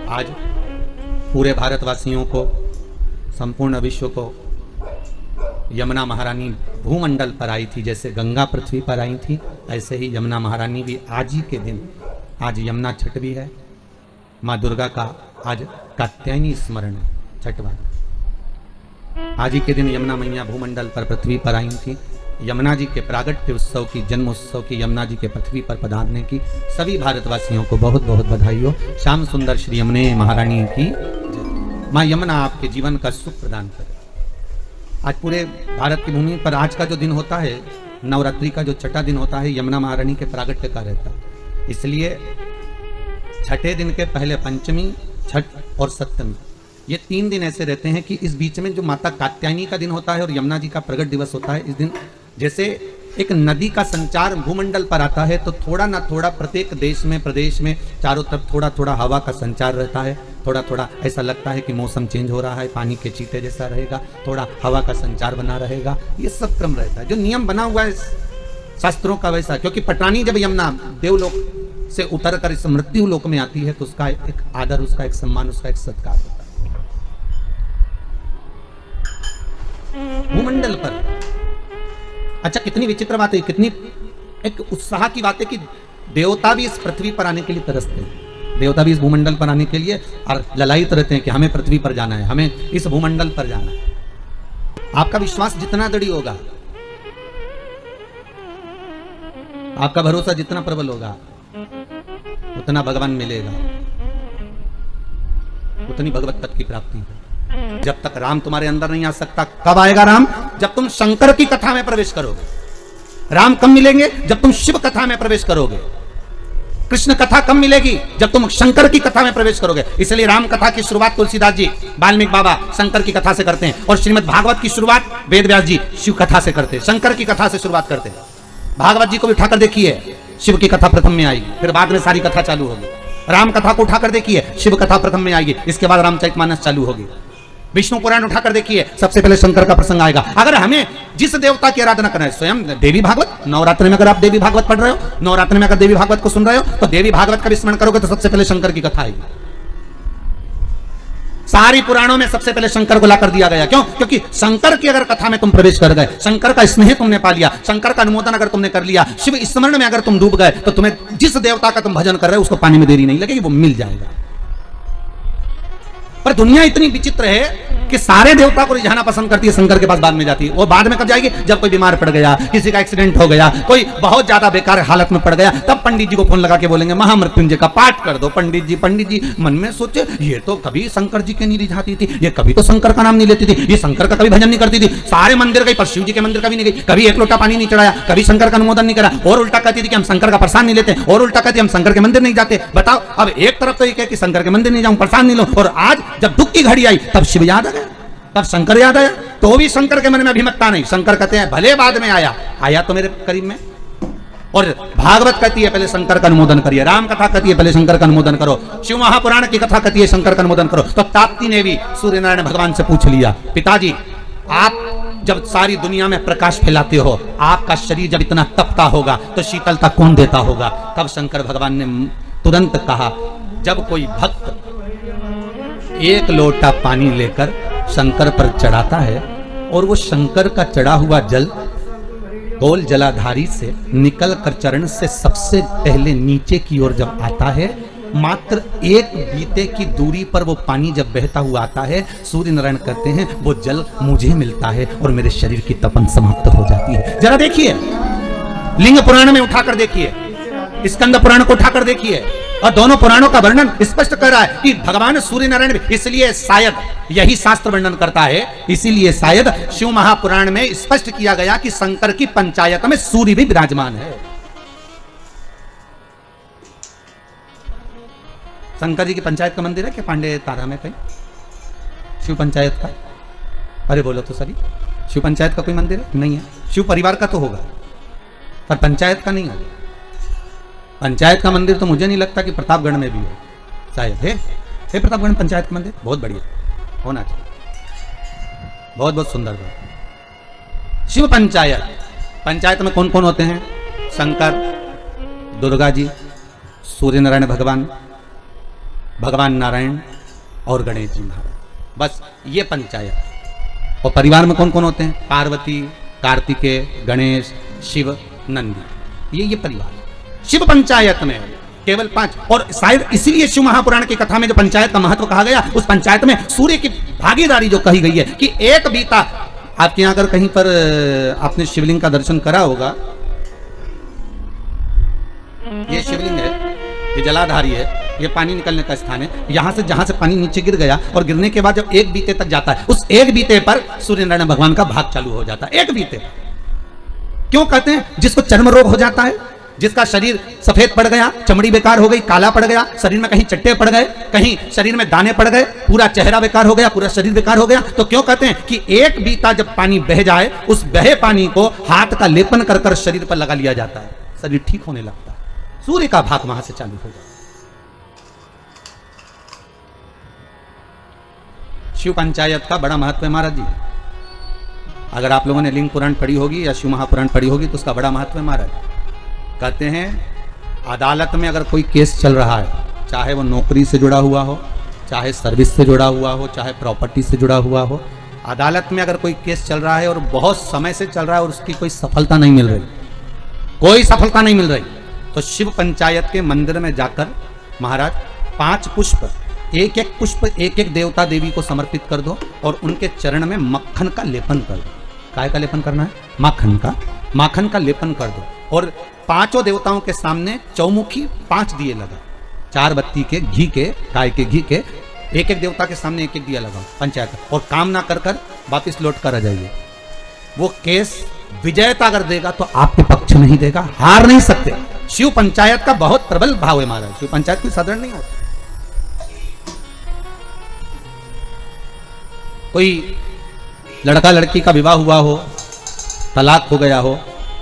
आज पूरे भारतवासियों को, संपूर्ण विश्व को यमुना महारानी भूमंडल पर आई थी। जैसे गंगा पृथ्वी पर आई थी, ऐसे ही यमुना महारानी भी आज ही के दिन, आज यमुना छठ भी है, माँ दुर्गा का आज कात्यायनी स्मरण छठवा। आज ही के दिन यमुना मैया भूमंडल पर पृथ्वी पर आई थी। यमुना जी के प्रागट्य उत्सव की, जन्म उत्सव की, यमुना जी के पृथ्वी पर पधारने की सभी भारतवासियों को बहुत बहुत बधाई हो। श्याम सुंदर श्री यमुने महारानी की जय। माँ यमुना आपके जीवन का सुख प्रदान करे। आज पूरे भारत की भूमि पर आज का जो दिन होता है, नवरात्रि का जो छठा दिन होता है, यमुना महारानी के प्रागट्य का रहता है। इसलिए छठे दिन के पहले पंचमी, छठ और सप्तमी, ये 3 दिन ऐसे रहते हैं कि इस बीच में जो माता कात्यायनी का दिन होता है और यमुना जी का प्रगट दिवस होता है, इस दिन जैसे एक नदी का संचार भूमंडल पर आता है, तो थोड़ा ना थोड़ा प्रत्येक देश में, प्रदेश में चारों तरफ थोड़ा थोड़ा हवा का संचार रहता है। थोड़ा थोड़ा ऐसा लगता है कि मौसम चेंज हो रहा है, पानी के छींटे जैसा रहेगा, थोड़ा हवा का संचार बना रहेगा। ये सब क्रम रहता है, जो नियम बना हुआ है शास्त्रों का वैसा। क्योंकि पटानी जब यमुना देवलोक से उतर कर इस मृत्यु लोक में आती है, तो उसका एक आदर, उसका एक सम्मान, उसका एक सत्कार होता है भूमंडल पर। अच्छा, कितनी विचित्र बात है, कितनी एक उत्साह की बात है कि देवता भी इस पृथ्वी पर आने के लिए तरसते हैं। देवता भी इस भूमंडल पर आने के लिए और ललायित रहते हैं कि हमें पृथ्वी पर जाना है, हमें इस भूमंडल पर जाना है। आपका विश्वास जितना दृढ़ होगा, आपका भरोसा जितना प्रबल होगा, उतना भगवान मिलेगा, उतनी भगवत तत्व की प्राप्ति है। जब तक राम तुम्हारे अंदर नहीं आ सकता, कब आएगा राम? जब तुम शंकर की कथा में प्रवेश करोगे। राम कब मिलेंगे? जब तुम शिव कथा में प्रवेश करोगे। कृष्ण कथा कब मिलेगी? जब तुम शंकर की कथा में प्रवेश करोगे। इसलिए राम कथा की शुरुआत तुलसीदास जी, वाल्मीकि बाबा शंकर की कथा से करते हैं, और श्रीमद् भागवत की शुरुआत वेद व्यास जी शिव कथा से करते हैं, शंकर की कथा से शुरुआत करते हैं। भागवत जी को भी उठाकर देखिए, शिव की कथा प्रथम में आएगी, फिर बाद में सारी कथा चालू होगी। राम कथा को उठाकर देखिए, शिव कथा प्रथम में आएगी, इसके बाद रामचरितमानस चालू होगी। विष्णु पुराण उठाकर देखिए, सबसे पहले शंकर का प्रसंग आएगा। अगर हमें जिस देवता की आराधना करना है, स्वयं देवी भागवत, नवरात्र में अगर आप देवी भागवत पढ़ रहे हो, नवरात्र में अगर देवी भागवत को सुन रहे हो, तो देवी भागवत का भी स्मरण करोगे तो सबसे पहले शंकर की कथा आएगी। सारी पुराणों में सबसे पहले शंकर को लाकर दिया गया। क्यों? क्योंकि शंकर की अगर कथा में तुम प्रवेश कर गए, शंकर का स्नेह तुमने पा लिया, शंकर का अनुमोदन अगर तुमने कर लिया, शिव स्मरण में अगर तुम डूब गए, तो तुम्हें जिस देवता का तुम भजन कर रहे हो उसको पाने में देरी नहीं लगेगी, वो मिल जाएगा। पर दुनिया इतनी विचित्र है कि सारे देवता को रिझाना पसंद करती है, शंकर के पास बाद में जाती है। वो बाद में कब जाएगी? जब कोई बीमार पड़ गया, किसी का एक्सीडेंट हो गया, कोई बहुत ज्यादा बेकार हालत में पड़ गया, तब पंडित जी को फोन लगा के बोलेंगे महामृत्युंजय का पाठ कर दो। पंडित जी मन में सोचे, ये तो कभी शंकर जी के नहीं रिझाती थी, ये कभी तो शंकर का नाम नहीं लेती थी, ये शंकर का कभी भजन नहीं करती थी। सारे मंदिर गई पर शिव जी के मंदिर कभी नहीं गई, कभी एक लोटा पानी नहीं चढ़ाया, कभी शंकर का अनुमोदन नहीं करा, और उल्टा कहती थी कि हम शंकर का प्रसाद नहीं लेते, और उल्टा कहती हम शंकर के मंदिर नहीं जाते। बताओ, अब एक तरफ तो ये कह कि शंकर के मंदिर नहीं जाऊं, प्रसाद नहीं लो, और आज जब दुख की घड़ी आई तब शिव याद आ गया, तब शंकर याद आया। तो भी शंकर के मन में अभिमतता नहीं। शंकर कहते हैं भले बाद में आया तो मेरे करीब में। और भागवत कहती है पहले शंकर का अनुमोदन करिए, राम कथा कहती है पहले शंकर का अनुमोदन करो, शिव महापुराण की कथा कहती है शंकर का अनुमोदन करो। तो ताप्ती ने भी सूर्य नारायण भगवान से पूछ लिया, पिताजी आप जब सारी दुनिया में प्रकाश फैलाते हो, आपका शरीर जब इतना तपता होगा तो शीतलता कौन देता होगा? तब शंकर भगवान ने तुरंत कहा, जब कोई भक्त एक लोटा पानी लेकर शंकर पर चढ़ाता है और वो शंकर का चढ़ा हुआ जल गोल जलाधारी से निकल कर चरण से सबसे पहले नीचे की ओर जब आता है, मात्र एक बीते की दूरी पर वो पानी जब बहता हुआ आता है, सूर्य नारायण कहते हैं वो जल मुझे मिलता है और मेरे शरीर की तपन समाप्त हो जाती है। जरा देखिए, लिंग पुराण में उठाकर देखिए, स्कंद पुराण को उठाकर देखिए, और दोनों पुराणों का वर्णन स्पष्ट कर रहा है कि भगवान सूर्य नारायण, इसलिए शायद यही शास्त्र वर्णन करता है, इसीलिए शायद शिव महापुराण में स्पष्ट किया गया कि शंकर की पंचायत में सूर्य भी विराजमान है। शंकर जी की पंचायत का मंदिर है क्या पांडे तारा में कहीं? शिव पंचायत का? अरे बोलो तो सभी, शिव पंचायत का कोई मंदिर है? नहीं है। शिव परिवार का तो होगा, पर पंचायत का नहीं है। पंचायत का मंदिर तो मुझे नहीं लगता कि प्रतापगढ़ में भी है, शायद है। प्रतापगढ़ में पंचायत का मंदिर बहुत बढ़िया होना चाहिए, बहुत बहुत सुंदर बात। शिव पंचायत, पंचायत में कौन कौन होते हैं? शंकर, दुर्गा जी, सूर्य नारायण भगवान, भगवान नारायण और गणेश जी महाराज। बस ये पंचायत। और परिवार में कौन कौन होते हैं? पार्वती, कार्तिकेय, गणेश, शिव, नंदी। ये परिवार शिव पंचायत में केवल 5। और शायद इसीलिए शिव महापुराण की कथा में जो पंचायत का महत्व कहा गया, उस पंचायत में सूर्य की भागीदारी जो कही गई है कि एक बीता। आपके यहां अगर कहीं पर आपने शिवलिंग का दर्शन करा होगा, ये शिवलिंग है, ये जलाधारी है, ये पानी निकलने का स्थान है। यहां से जहां से पानी नीचे गिर गया और गिरने के बाद जब एक बीते तक जाता है, उस एक बीते पर सूर्य नारायण भगवान का भाग चालू हो जाता है। एक बीते क्यों कहते हैं? जिसको चर्म रोग हो जाता है, जिसका शरीर सफेद पड़ गया, चमड़ी बेकार हो गई, काला पड़ गया, शरीर में कहीं चट्टे पड़ गए, कहीं शरीर में दाने पड़ गए, पूरा चेहरा बेकार हो गया, पूरा शरीर बेकार हो गया, तो क्यों कहते हैं कि एक बीता जब पानी बह जाए, उस बहे पानी को हाथ का लेपन कर कर शरीर पर लगा लिया जाता है, शरीर ठीक होने लगता है। सूर्य का भाग वहां से चालू हो जाता है। शिव पंचायत का बड़ा महत्व है महाराज जी। अगर आप लोगों ने लिंग पुराण पढ़ी होगी या शिव महापुराण पढ़ी होगी तो उसका बड़ा महत्व है महाराज। कहते हैं अदालत में अगर कोई केस चल रहा है, चाहे वो नौकरी से जुड़ा हुआ हो, चाहे सर्विस से जुड़ा हुआ हो, चाहे प्रॉपर्टी से जुड़ा हुआ हो, अदालत में अगर कोई केस चल रहा है और बहुत समय से चल रहा है और उसकी कोई सफलता नहीं मिल रही, कोई सफलता नहीं मिल रही, तो शिव पंचायत के मंदिर में जाकर महाराज 5 पुष्प, एक एक पुष्प एक एक देवता देवी को समर्पित कर दो और उनके चरण में मक्खन का लेपन कर दो। काय का लेपन करना है? माखन का लेपन कर दो। और 5 देवताओं के सामने चौमुखी 5 दिए लगा, 4 बत्ती के घी के, गाय के घी के, एक एक देवता के सामने एक एक दिया लगाओ पंचायत। और काम ना कर कर वापिस लौट कर आ जाइए। वो केस विजयता अगर देगा तो आपके पक्ष नहीं देगा, हार नहीं सकते। शिव पंचायत का बहुत प्रबल भाव है महाराज। शिव पंचायत कोई साधारण नहीं होता। कोई लड़का लड़की का विवाह हुआ हो, तलाक हो गया हो,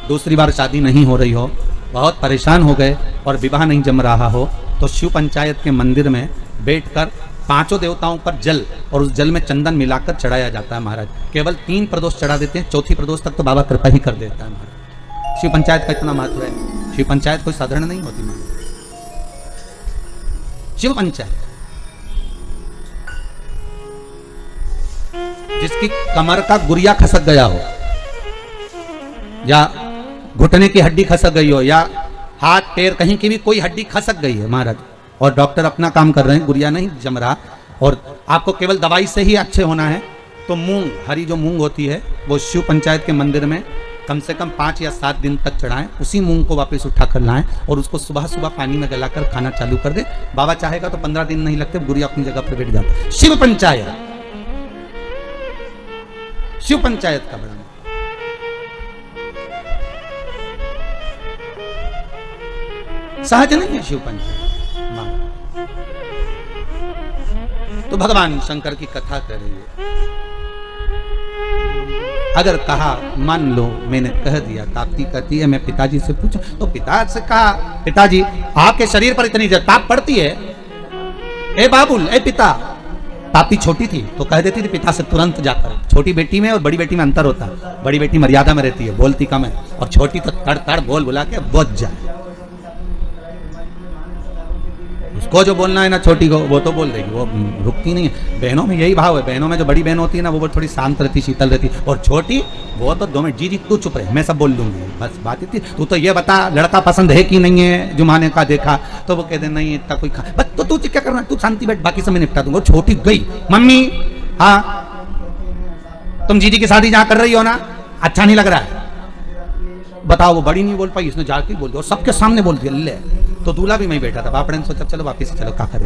दूसरी बार शादी नहीं हो रही हो, बहुत परेशान हो गए और विवाह नहीं जम रहा हो, तो शिव पंचायत के मंदिर में बैठकर 5 देवताओं पर जल और उस जल में चंदन मिलाकर चढ़ाया जाता है महाराज। केवल 3 प्रदोष चढ़ा देते हैं, 4थी प्रदोष तक तो बाबा कृपा ही कर देता है महाराज। शिव पंचायत का इतना महत्व है। शिव पंचायत कोई साधारण नहीं होती महाराज। शिव पंचायत जिसकी कमर का गुरिया खसक गया हो, या घुटने की हड्डी खसक गई हो, या हाथ पैर कहीं की भी कोई हड्डी खसक गई है महाराज, और डॉक्टर अपना काम कर रहे हैं, गुरिया नहीं जम रहा, और आपको केवल दवाई से ही अच्छे होना है, तो मूंग, हरी जो मूंग होती है, वो शिव पंचायत के मंदिर में कम से कम 5 या 7 दिन तक चढ़ाएं। उसी मूंग को वापस उठा कर लाएं और उसको सुबह सुबह पानी में गलाकर खाना चालू कर दे। बाबा चाहेगा तो 15 दिन नहीं लगते, गुरिया अपनी जगह पर बैठ जाता है। शिव पंचायत, शिव पंचायत का बड़ा सहज नहीं है शिव पंचायत। तो भगवान शंकर की कथा कर रही है। अगर कहा मान लो मैंने कह दिया, ताप्ती कहती है मैं पिताजी से पूछूं, तो पिता से कहा पिताजी आपके शरीर पर इतनी ताप पड़ती है, ए बाबुल ए पिता। ताप्ती छोटी थी तो कह देती थी पिता से तुरंत जाकर। छोटी बेटी में और बड़ी बेटी में अंतर होता है। बड़ी बेटी मर्यादा में रहती है, बोलती कम है, और छोटी तो तड़ तड़ बोल बुला के बुझ जाए। उसको जो बोलना है ना छोटी को, वो तो बोल देगी, वो रुकती नहीं है। बहनों में यही भाव है। बहनों में जो बड़ी बहन होती है ना, वो थोड़ी शांत रहती, शीतल रहती, और छोटी वो तो 2 मिनट जी तू चुप रहे, मैं सब बोल दूंगी, बस बात इतनी। तू तो ये बता लड़का पसंद है कि नहीं है, जुमाने का देखा, तो वो कहते नहीं इतना कोई बस, तो तू क्या करना, तू शांति बैठ, बाकी सब मैं निपटा दूंगा। छोटी गई, मम्मी हाँ तुम जीजी की शादी जहाँ कर रही हो ना, अच्छा नहीं लग रहा है, बताओ। वो बड़ी नहीं बोल पाई, इसने जाके बोल दिया और सबके सामने बोल दिया। ले तो दूल्हा भी मैं बैठा था, बापड़े ने सोचा चलो वापिस चलो क्या करे,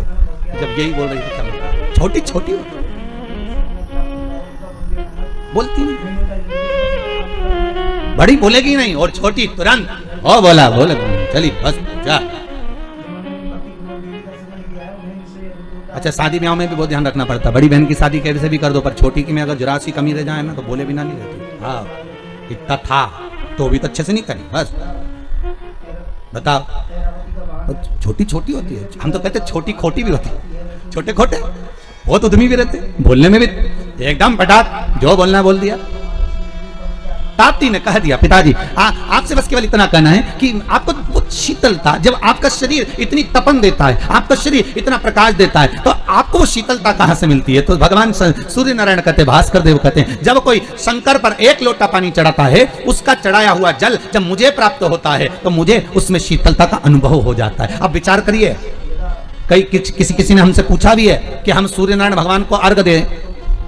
जब यही बोल रही थी चलो। छोटी छोटी बोलती नहीं, बड़ी बोलेगी नहीं, और छोटी तुरंत ओ बोला बोले चली बस जा। अच्छा शादी ब्याह में भी बहुत ध्यान रखना पड़ता है। बड़ी बहन की शादी कैसे भी कर दो, पर छोटी की में अगर जरा सी कमी रह जाए ना, तो बोले बिना नहीं रहती। हाँ इतना था तो भी तो अच्छे से नहीं करी, बस बताओ। छोटी छोटी होती है, हम तो कहते छोटी खोटी भी होती है। छोटे खोटे बहुत उद्यमी भी रहते, बोलने में भी एकदम पटाख, जो बोलना बोल दिया। ताप्ती ने कह दिया पिताजी आपसे बस केवल इतना कहना है कि आपको वो शीतलता, जब आपका शरीर इतनी तपन देता है, आपका शरीर इतना प्रकाश देता है, तो आपको शीतलता कहां से मिलती है? तो भगवान सूर्य नारायण कहते, भास्कर देव कहते हैं, जब कोई शंकर पर एक लोटा पानी चढ़ाता है, उसका चढ़ाया हुआ जल जब मुझे प्राप्त होता है तो मुझे उसमें शीतलता का अनुभव हो जाता है। अब विचार करिए, कई किसी ने हमसे पूछा भी है कि हम सूर्य नारायण भगवान को अर्घ दें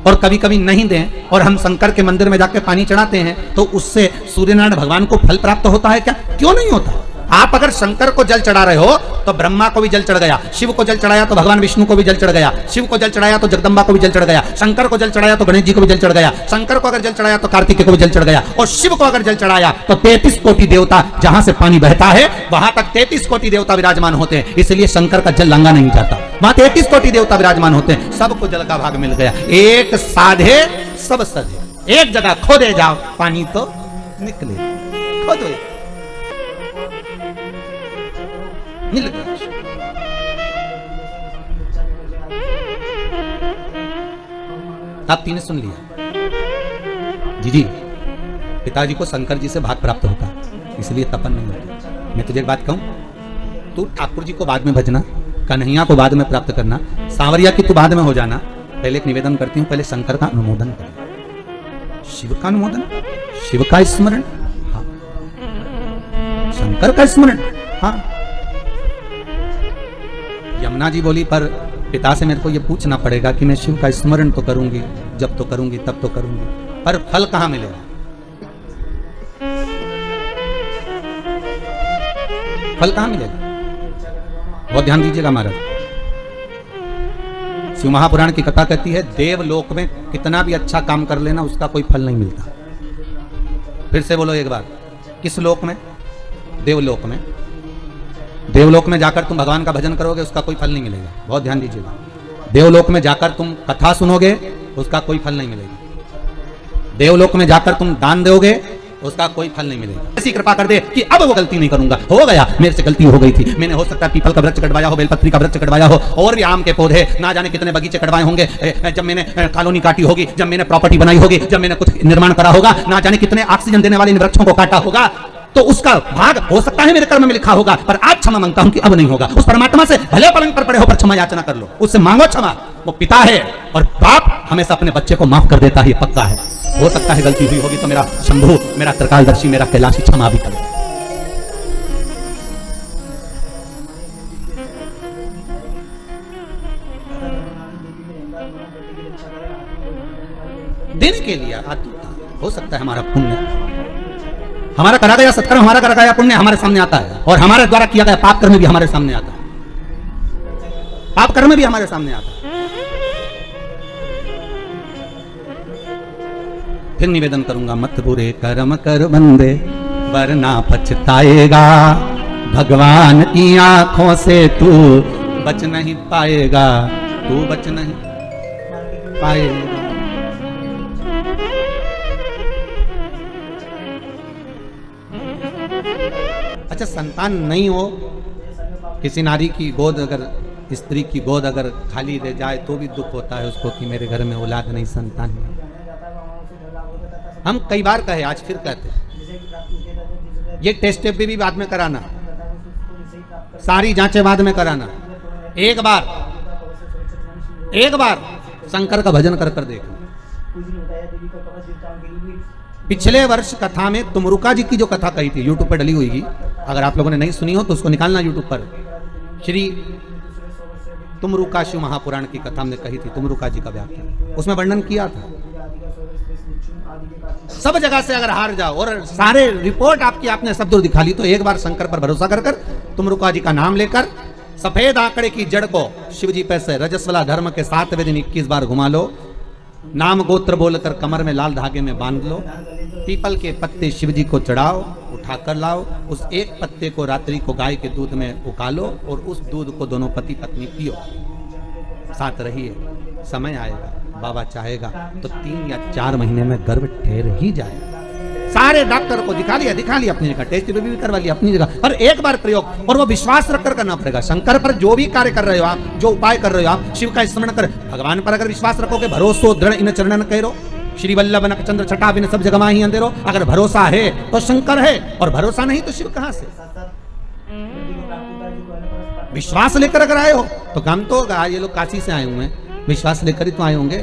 और कभी कभी नहीं दें, और हम शंकर के मंदिर में जाकर पानी चढ़ाते हैं, तो उससे सूर्य नारायण भगवान को फल प्राप्त होता है क्या? क्यों नहीं होता? आप अगर शंकर को जल चढ़ा रहे हो तो ब्रह्मा को भी जल चढ़ गया, शिव को जल चढ़ाया तो भगवान विष्णु को भी जल चढ़ गया, शिव को जल चढ़ाया तो जगदम्बा को भी जल चढ़ गया, शंकर को जल चढ़ाया तो गणेश जी को भी जल चढ़ गया, शंकर को अगर जल चढ़ाया तो कार्तिकेय को भी जल चढ़ गया, और शिव को अगर जल चढ़ाया तो 33 कोटि देवता, जहां से पानी बहता है वहां तक 33 कोटि देवता विराजमान होते हैं। इसलिए शंकर का जल लांगा नहीं जाता, वहां 33 कोटि देवता विराजमान होते हैं, सबको जल का भाग मिल गया। एक साधे सब सधे, एक जगह खोदे जाओ पानी तो निकले, खोदो मिल गया। आप तीन सुन लिया जी। पिताजी को शंकर जी से भाग प्राप्त होता, इसलिए तपन नहीं होता। मैं तुझे एक बात कहूं, तू ठाकुर जी को बाद में भजना, कन्हैया को बाद में प्राप्त करना, सांवरिया की तू बाद में हो जाना। पहले एक निवेदन करती हूं, पहले शंकर का अनुमोदन कर, शिव का अनुमोदन, शिव का स्मरण, हाँ, शंकर का स्मरण, हाँ। यमुना जी बोली, पर पिता से मेरे को ये पूछना पड़ेगा कि मैं शिव का स्मरण तो करूंगी, जब तो करूंगी तब तो करूंगी, पर फल कहां मिलेगा? फल कहां मिलेगा? बहुत ध्यान दीजिएगा महाराज। शिव महापुराण की कथा कहती है, देवलोक में कितना भी अच्छा काम कर लेना उसका कोई फल नहीं मिलता। फिर से बोलो एक बार, किस लोक में? देवलोक में। देवलोक में जाकर तुम भगवान का भजन करोगे उसका कोई फल नहीं मिलेगा। बहुत ध्यान दीजिएगा। देवलोक में जाकर तुम कथा सुनोगे उसका कोई फल नहीं मिलेगा। देवलोक में जाकर तुम दान दोगे उसका कोई फल नहीं मिलेगा। ऐसी कृपा कर दे कि अब वो गलती नहीं करूंगा, हो गया, मेरे से गलती हो गई थी, मैंने हो सकता है पीपल का वृक्ष कटवाया हो, बेलपत्री का वृक्ष कटवाया हो, और भी आम के पौधे, ना जाने कितने बगीचे कटवाए होंगे, जब मैंने कॉलोनी काटी होगी, जब मैंने प्रॉपर्टी बनाई होगी, जब मैंने कुछ निर्माण करा होगा, ना जाने कितने ऑक्सीजन देने वाले इन वृक्षों को काटा होगा, तो उसका भाग हो सकता है मेरे कर्म में लिखा होगा, पर आज क्षमा मांगता हूं कि अब नहीं होगा। उस परमात्मा से भले पलंग पर पड़े हो पर क्षमा याचना कर लो, उससे मांगो क्षमा। वो पिता है और बाप हमेशा अपने बच्चे को माफ कर देता है, ये पक्का है। हो सकता है गलती हुई होगी तो मेरा शंभु, मेरा त्रिकालदर्शी, मेरा कैलाशी क्षमा भी कर दे। देने के लिए हो सकता है हमारा पुण्य, हमारा करा गया सत्कर्म, हमारा करा गया पुण्य हमारे सामने आता है, और हमारे द्वारा किया गया पाप कर्म भी हमारे सामने आता है, पाप कर्म भी हमारे सामने आता है। फिर निवेदन करूंगा, मत बुरे कर्म कर बंदे वरना पछताएगा, भगवान की आंखों से तू बच नहीं पाएगा, तू बच नहीं पाएगा। अच्छा, संतान नहीं हो, किसी नारी की गोद, अगर स्त्री की गोद अगर खाली रह जाए तो भी दुख होता है उसको कि मेरे घर में औलाद नहीं, संतान नहीं। हम कई बार कहे, आज फिर कहते हैं, ये टेस्ट भी बाद में कराना, सारी जांचें बाद में कराना, एक बार शंकर का भजन कर देखना। पिछले वर्ष कथा में तुमरुका जी की जो कथा कही थी, यूट्यूब पर डली हुई, अगर आप लोगों ने नहीं सुनी हो तो उसको निकालना यूट्यूब पर। श्री तुमरुका शिव महापुराण की कथा हमने कही थी, तुमरुका जी का व्याख्यान, उसमें वर्णन किया था। सब जगह से अगर हार जाओ और सारे रिपोर्ट आपकी आपने सब दूर दिखा ली, तो एक बार शंकर पर भरोसा कर तुमरुका जी का नाम लेकर सफेद आंकड़े की जड़ को शिव जी पे से रजस्वला धर्म के 7वें दिन 21 बार घुमा लो, नाम गोत्र बोलकर कमर में लाल धागे में बांध लो, पीपल के पत्ते शिव जी को चढ़ाओ, उठाकर लाओ, उस एक पत्ते को रात्रि को गाय के दूध में उकालो और उस दूध को दोनों पति पत्नी पियो, साथ रहिए। समय आएगा, बाबा चाहेगा तो 3 या 4 महीने में गर्भ ठहर ही जाएगा। सारे डॉक्टर को दिखा लिया अपनी जगह, टेस्ट भी करवा लिया अपनी जगह, पर एक बार प्रयोग, और वो विश्वास रखकर करना पड़ेगा। शंकर पर जो भी कार्य कर रहे हो आप, जो उपाय कर रहे हो आप, शिव का स्मरण कर, भगवान पर अगर विश्वास रखोगे, भरोसो दृढ़ इन चरणन करो, श्री वल्लभ नख चंद्र छटा बिन सब जगह ही अंधेरो। अगर भरोसा है तो शंकर है, और भरोसा नहीं तो शिव कहां से? विश्वास लेकर अगर आए हो तो काम तो होगा। ये लोग काशी से आए हुए हैं, विश्वास लेकर ही तो आए होंगे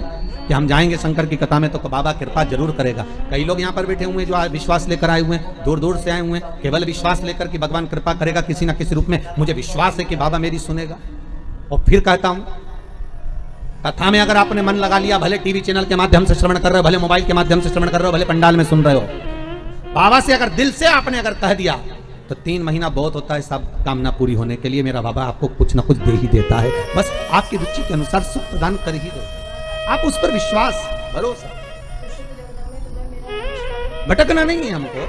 कि हम जाएंगे शंकर की कथा में तो बाबा कृपा जरूर करेगा। कई लोग यहाँ पर बैठे हुए हैं जो विश्वास लेकर आए हुए हैं, दूर दूर से आए हुए हैं, केवल विश्वास लेकर कि भगवान कृपा करेगा किसी ना किसी रूप में, मुझे विश्वास है कि बाबा मेरी सुनेगा। और फिर कहता हूं, कथा में अगर आपने मन लगा लिया, भले टीवी चैनल के माध्यम से श्रवण कर रहे हो, भले मोबाइल के माध्यम से श्रवण कर रहे हो, भले पंडाल में सुन रहे हो, बाबा से अगर दिल से आपने अगर कह दिया तो 3 महीना बहुत होता है सब कामना पूरी होने के लिए। मेरा बाबा आपको कुछ ना कुछ दे ही देता है, बस आपकी रुचि के अनुसार सुख प्रदान कर ही दो। आप उस पर विश्वास, भरोसा, भटकना नहीं है हमको,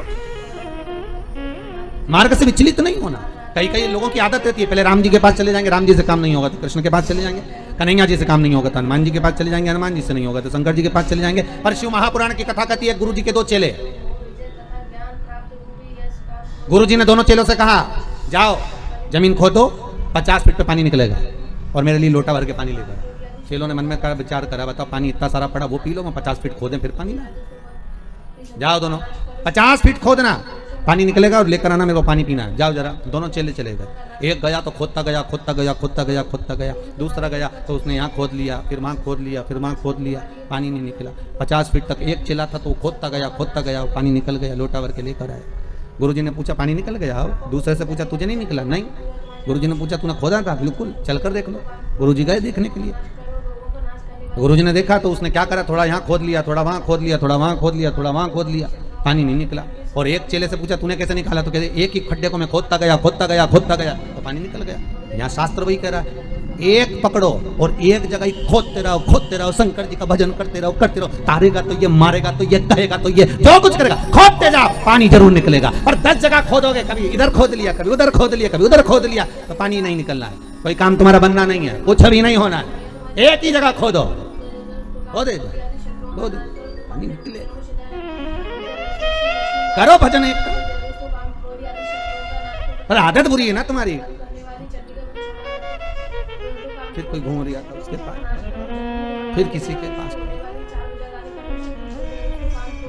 मार्ग से विचलित नहीं होना। कई कई लोगों की आदत रहती है, पहले राम जी के पास चले जाएंगे, राम जी से काम नहीं होगा तो कृष्ण के पास चले जाएंगे, कन्हैया जी से काम नहीं होगा तो हनुमान जी के पास चले जाएंगे, हनुमान जी से नहीं होगा तो शंकर जी के पास चले जाएंगे। पर शिव महापुराण की कथा कहती है, गुरु जी के 2 चेले, गुरु जी ने दोनों चेलों से कहा, जाओ जमीन खोदो, 50 फीट पे पानी निकलेगा और मेरे लिए लोटा भर के पानी लेकर। चेलों ने मन में विचार करा, बताओ पानी इतना सारा पड़ा, वो पी लो, मैं 50 फीट खोदें फिर पानी ला। जाओ दोनों 50 फीट खोदना, पानी निकलेगा और लेकर आना, मेरे को पानी पीना है, जाओ जरा। दोनों चेले चले गए। एक गया तो खोदता गया, खोदता गया, खोदता गया, खोदता गया। दूसरा गया तो उसने यहाँ खोद लिया, फिर वहाँ खोद लिया, फिर वहाँ खोद लिया, पानी नहीं निकला। 50 फीट तक एक चेला था तो वो खोदता गया, पानी निकल गया, लोटा भर के लेकर आए। गुरुजी ने पूछा पानी निकल गया? दूसरे से पूछा तुझे नहीं निकला? नहीं। गुरुजी ने पूछा तूने खोदा था? बिल्कुल, चलकर देख लो। गुरुजी गए देखने के लिए। गुरुजी ने देखा तो उसने क्या करा, थोड़ा यहाँ खोद लिया, थोड़ा वहाँ खोद लिया, थोड़ा वहाँ खोद लिया, थोड़ा वहाँ खोद लिया, पानी नहीं निकला। और एक चेले से पूछा तूने कैसे निकाला? तो कहते एक ही खड्डे को मैं खोदता गया तो पानी निकल गया। यहाँ शास्त्र वही कह रहा है, एक पकड़ो और एक जगह ही खोदते रहो, शंकर जी का भजन करते रहो। तारेगा तो ये, मारेगा तो ये, कहेगा तो ये, जो कुछ करेगा खोदते जाओ, पानी जरूर निकलेगा। और 10 जगह खोदोगे, कभी इधर खोद लिया, कभी उधर खोद लिया, कभी उधर खोद लिया, तो पानी नहीं निकलना है। कोई काम तुम्हारा बनना नहीं है, कुछ भी नहीं होना है। एक ही जगह खोदो, खोदे पानी निकले। करो भजन एक का। पर आदत बुरी है ना तुम्हारी। फिर कोई घूम रहा था उसके पास, फिर किसी के पास।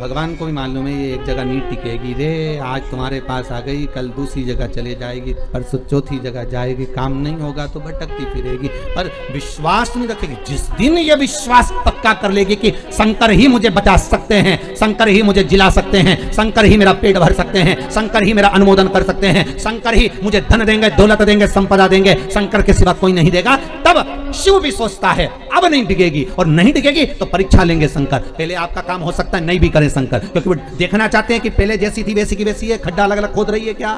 भगवान को भी मालूम है ये एक जगह नहीं टिकेगी रे। आज तुम्हारे पास आ गई, कल दूसरी जगह चले जाएगी, परसों चौथी जगह जाएगी, काम नहीं होगा तो भटकती फिरेगी। पर विश्वास नहीं रखेगी। जिस दिन ये विश्वास पक्का कर लेगी कि शंकर ही मुझे बचा सकते हैं, शंकर ही मुझे जिला सकते हैं, शंकर ही मेरा पेट भर सकते हैं, शंकर ही मेरा अनुमोदन कर सकते हैं, शंकर ही मुझे धन देंगे, दौलत देंगे, संपदा देंगे, शंकर के सिवा कोई नहीं देगा, तब शिव भी सोचता है अब नहीं टिकेगी। और नहीं टिकेगी तो परीक्षा लेंगे शंकर। पहले आपका काम हो सकता है नहीं भी करें शंकर, क्योंकि वो देखना चाहते हैं कि पहले जैसी थी वैसी की वैसी है, खड्डा अलग अलग खोद रही है क्या।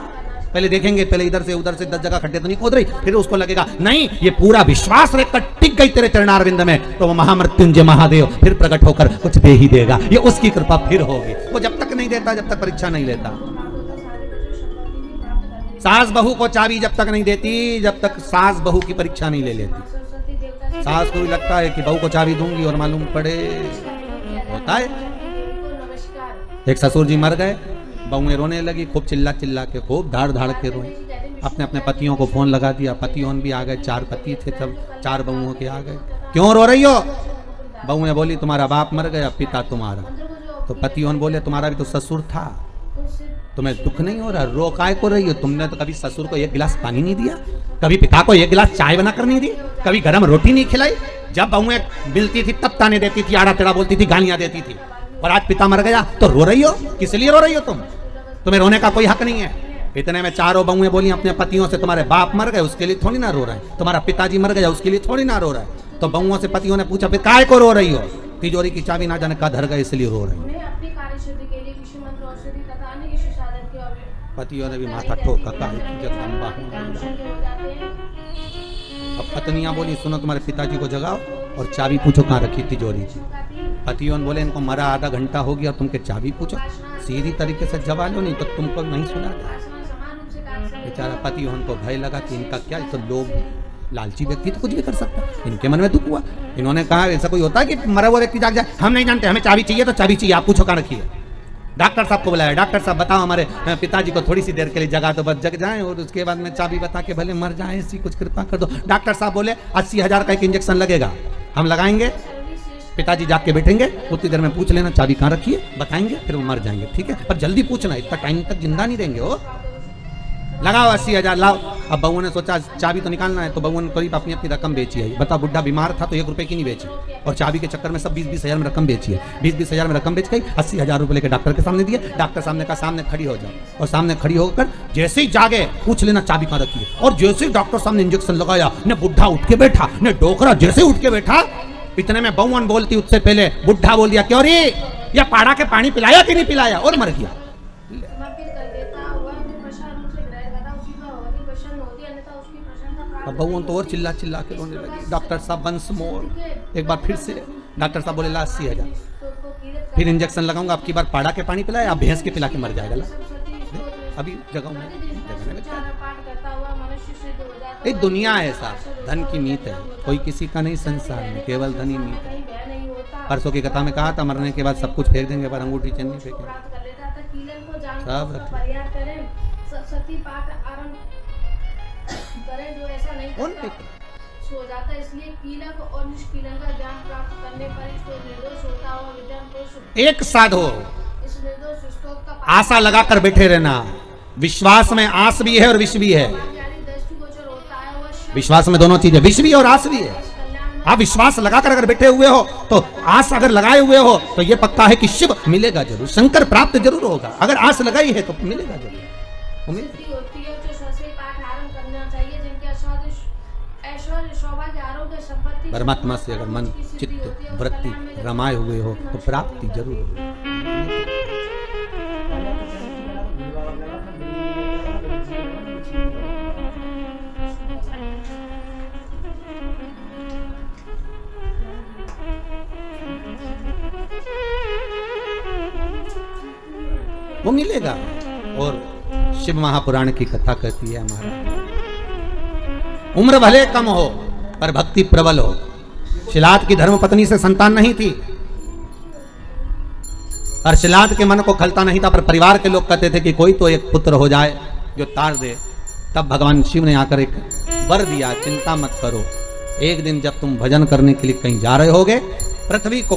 पहले देखेंगे, पहले इधर से उधर से 10 जगह खड्डे तो नहीं खोद रही। फिर उसको लगेगा नहीं, ये पूरा विश्वास रखकर टिक गई तेरे चरणारविंद में, तो वो महामृत्युंजय महादेव फिर प्रकट होकर कुछ दे ही देगा। ये उसकी कृपा फिर होगी। वो जब तक नहीं देता, जब तक परीक्षा नहीं लेता। सास बहू को चाबी जब तक नहीं देती, जब तक सास बहू की परीक्षा नहीं ले लेती। सास को भी लगता है कि बहू को चाबी दूंगी और मालूम पड़े होता है। एक ससुर जी मर गए, बहुएं रोने लगी, खूब चिल्ला चिल्ला के, खूब धाड़ धाड़ के रोए। अपने अपने पतियों को फोन लगा दिया, पतियों भी आ गए, 4 पति थे तब, 4 बहुओं के आ गए। क्यों रो रही हो? बहुएं बोली तुम्हारा बाप मर गया, पिता तुम्हारा। तो पतियों बोले तुम्हारा भी तो ससुर था, तुम्हें दुख नहीं हो रहा, रो काय को रही हो? तुमने तो कभी ससुर को 1 गिलास पानी नहीं दिया, कभी पिता को 1 गिलास चाय बनाकर नहीं दी, कभी गरम रोटी नहीं खिलाई। जब बहुएं मिलती थी तब ताने देती थी, आड़ा टेढ़ा बोलती थी, गालियां देती थी। और आज पिता मर गया तो रो रही हो? किस लिए रो रही हो तुम? तुम्हें रोने का कोई हक नहीं है। इतने में 4 बहुएं बोली अपने पतियों से, तुम्हारे बाप मर गए उसके लिए थोड़ी ना रो रहे हैं, तुम्हारा पिताजी मर गया उसके लिए थोड़ी ना रो रहा है। तो बहुओं से पतियों ने पूछा फिर काय को रो रही हो? तिजोरी की चाबी ना जाने का धर गए इसलिए रो रही हो। पतियों ने भी माथा ठोका, अब पत्नियां बोली सुनो तुम्हारे पिताजी को जगाओ और चाबी पूछो कहाँ रखी तिजोरी की। पतियों ने बोले इनको मरा आधा घंटा हो गया, तुमके चाबी पूछो, सीधी तरीके से जवाब लो, नहीं तो तुमको नहीं सुना। बेचारा पतियों को भय लगा कि इनका क्या, तो लोग लालची व्यक्ति तो कुछ भी कर सकता है। इनके मन में दुख हुआ, इन्होंने कहा ऐसा कोई होता है कि मरा हुआ व्यक्ति जाग जाए? हम नहीं जानते, हमें चाबी चाहिए तो चाबी चाहिए, आप पूछो कहाँ रखी है। डॉक्टर साहब को बुलाया, डॉक्टर साहब बताओ हमारे पिताजी को थोड़ी सी देर के लिए जगा दो, बस जग जाएं और उसके बाद में चाबी बता के भले मर जाएं, ऐसी कुछ कृपा कर दो। डॉक्टर साहब बोले 80,000 का एक इंजेक्शन लगेगा, हम लगाएंगे। पिताजी जाग के बैठेंगे, उतनी देर में पूछ लेना चाबी कहाँ रखी है, बताएंगे, फिर वो मर जाएंगे। ठीक है, पर जल्दी पूछना, इतना टाइम तक जिंदा नहीं रहेंगे। वो लगाओ 80,000 लाओ। अब बहू ने सोचा चाबी तो निकालना है, तो बहू ने करीब अपनी अपनी रकम बेची है। बता, बुढ़ा बीमार था तो 1 रुपए की नहीं बेची, और चाबी के चक्कर में सब 20-20 हजार में रकम बेची है। 20-20 हजार में रकम बेच गई, 80,000 रुपए लेकर डॉक्टर के सामने दिए। डॉक्टर सामने कहा सामने खड़ी हो जाओ, और सामने खड़ी होकर जैसे ही जागे पूछ लेना चाबी कहाँ रखी है। और जैसे ही डॉक्टर सामने इंजेक्शन लगाया, ने बुढ़ा उठ के बैठा, ने डोकरा जैसे उठ के बैठा, इतने में बहू बोलती उससे पहले बुढ़ा बोल दिया, क्यों रे या पाड़ा के पानी पिलाया कि नहीं पिलाया, और मर गया। अब बहू तो और चिल्ला चिल्ला के रोने लगी, डॉक्टर साहब वंस मोर, एक बार फिर से। डॉक्टर साहब बोले ला 80,000, फिर इंजेक्शन लगाऊंगा, अब की बार पाड़ा के पानी पिलाया, अब भैंस के पिला के मर जाएगा। अभी जगह एक दुनिया है साहब, धन की मीत है, कोई किसी का नहीं संसार में, केवल धन ही मीत है। परसों की कथा में कहा था मरने के बाद सब कुछ फेंक देंगे, पर अंगूठी चेन नहीं फेंकेंगे, सब सो जाता है। इसलिए कीलक और निष्कीलन का ज्ञान प्राप्त करने पर इसको निर्दोष होता हुआ विद्वान पुरुष एक साध हो, इस निर्दोष स्तोक का आशा लगा कर बैठे रहना। विश्वास में आस भी है और विष भी है। दृष्टिगोचर होता है वह विश्वास में दोनों चीजें, विष भी और आस भी है। आप विश्वास लगाकर अगर बैठे हुए हो, तो आस अगर लगाए हुए हो, तो ये पक्का है कि शिव मिलेगा जरूर, शंकर प्राप्त जरूर होगा। अगर आस लगाई है तो मिलेगा जरूर, मिलेगा। होती है जो स्वस्य पाठ आरंभ करना चाहिए, जिनके ऐश्वर्य सौभाग्य आरोग्य संपत्ति परमात्मा से अगर मन चित्त वृत्ति रमाए हुए हो तो प्राप्ति जरूर होगी। वो मिलेगा। और शिव महापुराण की कथा कहती है हमारा, उम्र भले कम हो पर भक्ति प्रबल हो। शिलाद की धर्म पत्नी से संतान नहीं थी, और शिलाद के मन को खलता नहीं था, पर परिवार के लोग कहते थे कि कोई तो एक पुत्र हो जाए जो तार दे। तब भगवान शिव ने आकर एक वर दिया, चिंता मत करो, एक दिन जब तुम भजन करने के लिए कहीं जा रहे होगे, पृथ्वी को